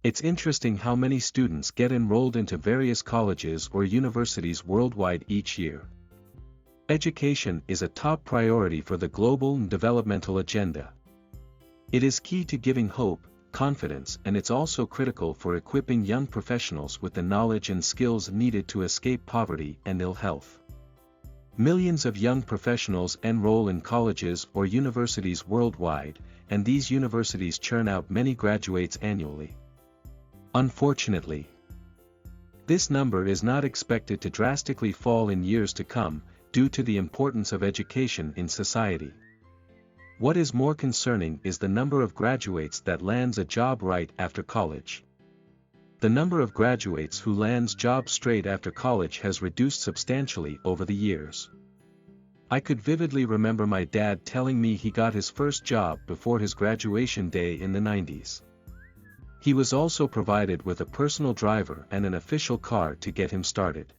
It's interesting how many students get enrolled into various colleges or universities worldwide each year. Education is a top priority for the global and developmental agenda. It is key to giving hope, confidence, and it's also critical for equipping young professionals with the knowledge and skills needed to escape poverty and ill health. Millions of young professionals enroll in colleges or universities worldwide, and these universities churn out many graduates annually. Unfortunately, this number is not expected to drastically fall in years to come, due to the importance of education in society. What is more concerning is the number of graduates that lands a job right after college. The number of graduates who lands jobs straight after college has reduced substantially over the years. I could vividly remember my dad telling me he got his first job before his graduation day in the 90s. He was also provided with a personal driver and an official car to get him started.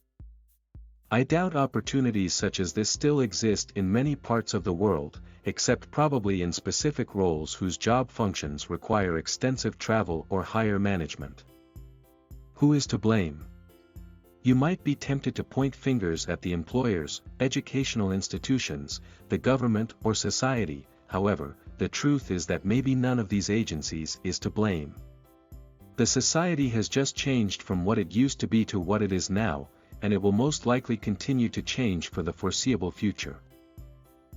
I doubt opportunities such as this still exist in many parts of the world, except probably in specific roles whose job functions require extensive travel or higher management. Who is to blame? You might be tempted to point fingers at the employers, educational institutions, the government or society. However, the truth is that maybe none of these agencies is to blame. The society has just changed from what it used to be to what it is now, and it will most likely continue to change for the foreseeable future.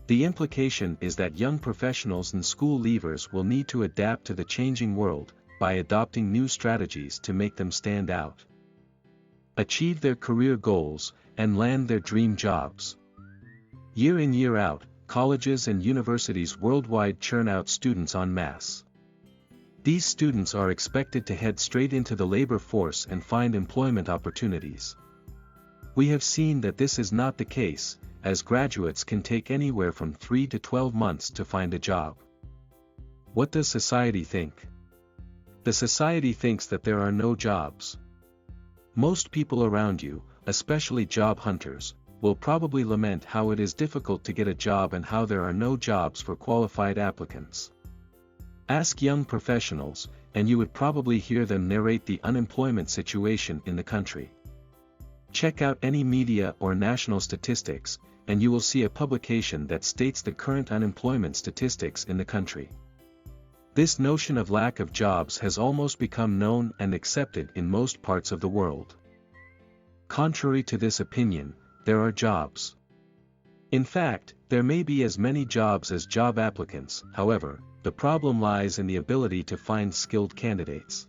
The implication is that young professionals and school leavers will need to adapt to the changing world, by adopting new strategies to make them stand out, achieve their career goals, and land their dream jobs. Year in year out, colleges and universities worldwide churn out students en masse. These students are expected to head straight into the labor force and find employment opportunities. We have seen that this is not the case, as graduates can take anywhere from 3 to 12 months to find a job. What does society think? The society thinks that there are no jobs. Most people around you, especially job hunters, will probably lament how it is difficult to get a job and how there are no jobs for qualified applicants. Ask young professionals, and you would probably hear them narrate the unemployment situation in the country. Check out any media or national statistics, and you will see a publication that states the current unemployment statistics in the country. This notion of lack of jobs has almost become known and accepted in most parts of the world. Contrary to this opinion, there are jobs. In fact, there may be as many jobs as job applicants. However, the problem lies in the ability to find skilled candidates.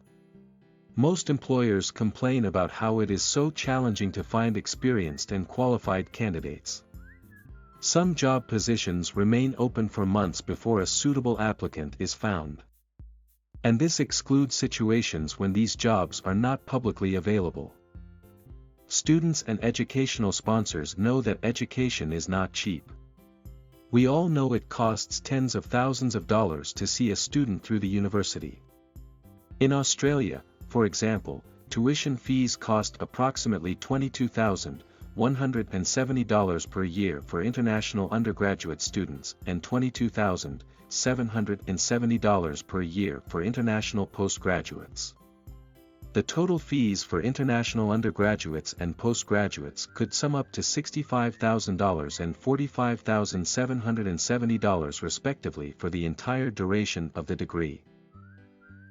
Most employers complain about how it is so challenging to find experienced and qualified candidates. Some job positions remain open for months before a suitable applicant is found. And this excludes situations when these jobs are not publicly available. Students and educational sponsors know that education is not cheap. We all know it costs tens of thousands of dollars to see a student through the university. In Australia, for example, tuition fees cost approximately $22,170 per year for international undergraduate students and $22,770 per year for international postgraduates. The total fees for international undergraduates and postgraduates could sum up to $65,000 and $45,770 respectively for the entire duration of the degree.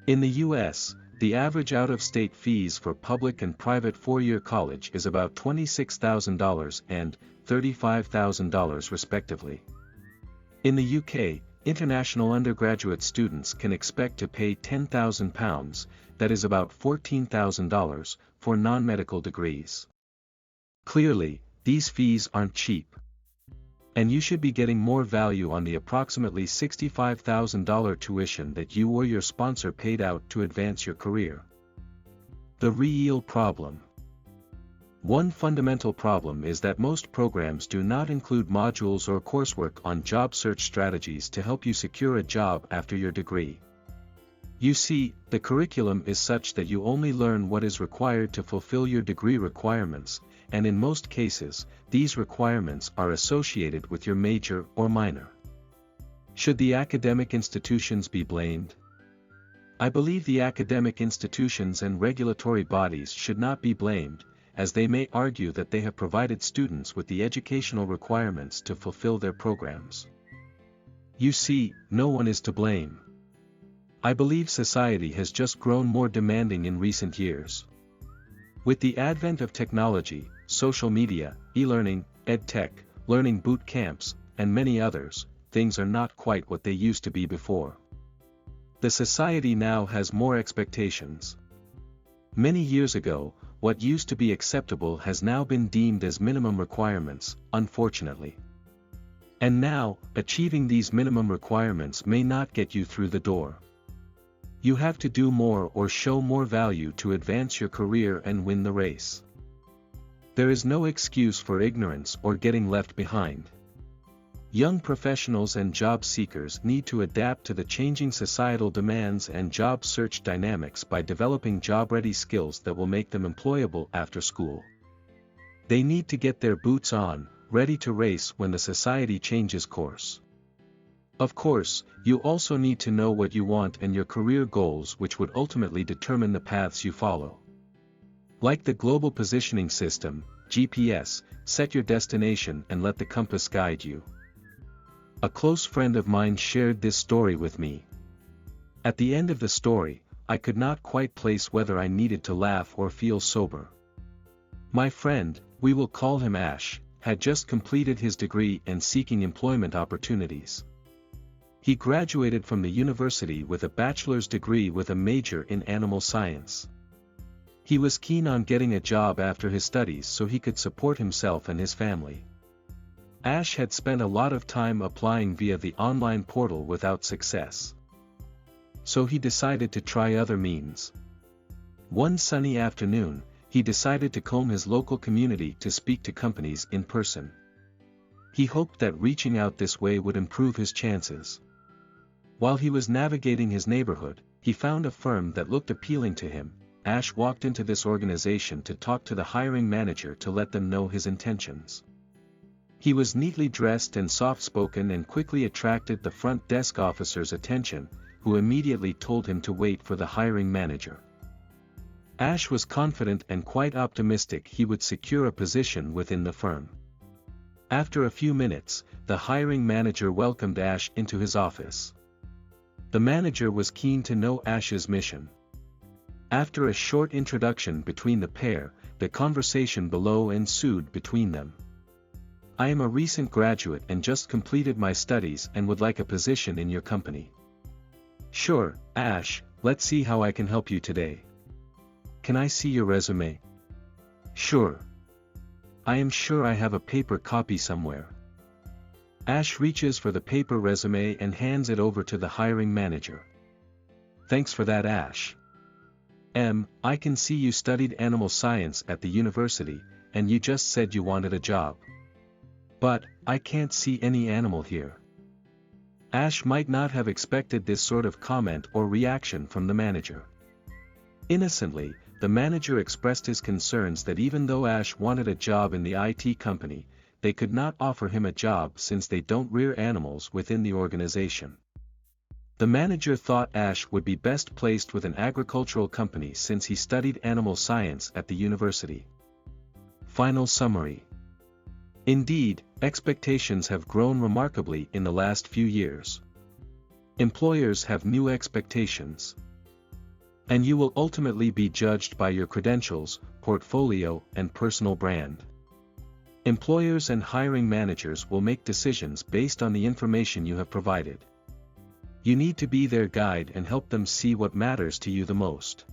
In the U.S., the average out-of-state fees for public and private four-year college is about $26,000 and $35,000 respectively. In the UK, international undergraduate students can expect to pay £10,000, that is about $14,000, for non-medical degrees. Clearly, these fees aren't cheap. And you should be getting more value on the approximately $65,000 tuition that you or your sponsor paid out to advance your career. The real problem. One fundamental problem is that most programs do not include modules or coursework on job search strategies to help you secure a job after your degree. You see, the curriculum is such that you only learn what is required to fulfill your degree requirements, and in most cases, these requirements are associated with your major or minor. Should the academic institutions be blamed? I believe the academic institutions and regulatory bodies should not be blamed, as they may argue that they have provided students with the educational requirements to fulfill their programs. You see, no one is to blame. I believe society has just grown more demanding in recent years. With the advent of technology, social media, e-learning, ed-tech, learning boot camps, and many others, things are not quite what they used to be before. The society now has more expectations. Many years ago, what used to be acceptable has now been deemed as minimum requirements, unfortunately. And now, achieving these minimum requirements may not get you through the door. You have to do more or show more value to advance your career and win the race. There is no excuse for ignorance or getting left behind. Young professionals and job seekers need to adapt to the changing societal demands and job search dynamics by developing job-ready skills that will make them employable after school. They need to get their boots on, ready to race when the society changes course. Of course, you also need to know what you want and your career goals, which would ultimately determine the paths you follow. Like the Global Positioning System, GPS, set your destination and let the compass guide you. A close friend of mine shared this story with me. At the end of the story, I could not quite place whether I needed to laugh or feel sober. My friend, we will call him Ash, had just completed his degree and seeking employment opportunities. He graduated from the university with a bachelor's degree with a major in animal science. He was keen on getting a job after his studies so he could support himself and his family. Ash had spent a lot of time applying via the online portal without success. So he decided to try other means. One sunny afternoon, he decided to comb his local community to speak to companies in person. He hoped that reaching out this way would improve his chances. While he was navigating his neighborhood, he found a firm that looked appealing to him. Ash walked into this organization to talk to the hiring manager to let them know his intentions. He was neatly dressed and soft-spoken and quickly attracted the front desk officer's attention, who immediately told him to wait for the hiring manager. Ash was confident and quite optimistic he would secure a position within the firm. After a few minutes, the hiring manager welcomed Ash into his office. The manager was keen to know Ash's mission. After a short introduction between the pair, the conversation below ensued between them. I am a recent graduate and just completed my studies and would like a position in your company. Sure, Ash, let's see how I can help you today. Can I see your resume? Sure. I am sure I have a paper copy somewhere. Ash reaches for the paper resume and hands it over to the hiring manager. Thanks for that, Ash. I can see you studied animal science at the university, and you just said you wanted a job. But, I can't see any animal here. Ash might not have expected this sort of comment or reaction from the manager. Innocently, the manager expressed his concerns that even though Ash wanted a job in the IT company, they could not offer him a job since they don't rear animals within the organization. The manager thought Ash would be best placed with an agricultural company since he studied animal science at the university. Final summary. Indeed, expectations have grown remarkably in the last few years. Employers have new expectations. And you will ultimately be judged by your credentials, portfolio, and personal brand. Employers and hiring managers will make decisions based on the information you have provided. You need to be their guide and help them see what matters to you the most.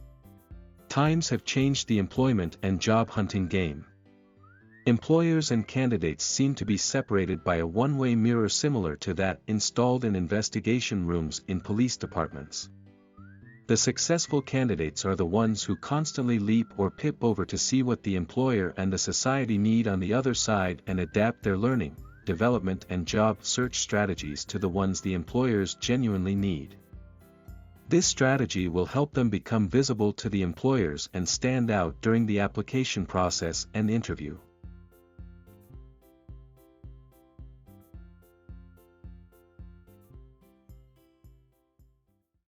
Times have changed the employment and job hunting game. Employers and candidates seem to be separated by a one-way mirror similar to that installed in investigation rooms in police departments. The successful candidates are the ones who constantly leap or pip over to see what the employer and the society need on the other side and adapt their learning, development and job search strategies to the ones the employers genuinely need. This strategy will help them become visible to the employers and stand out during the application process and interview.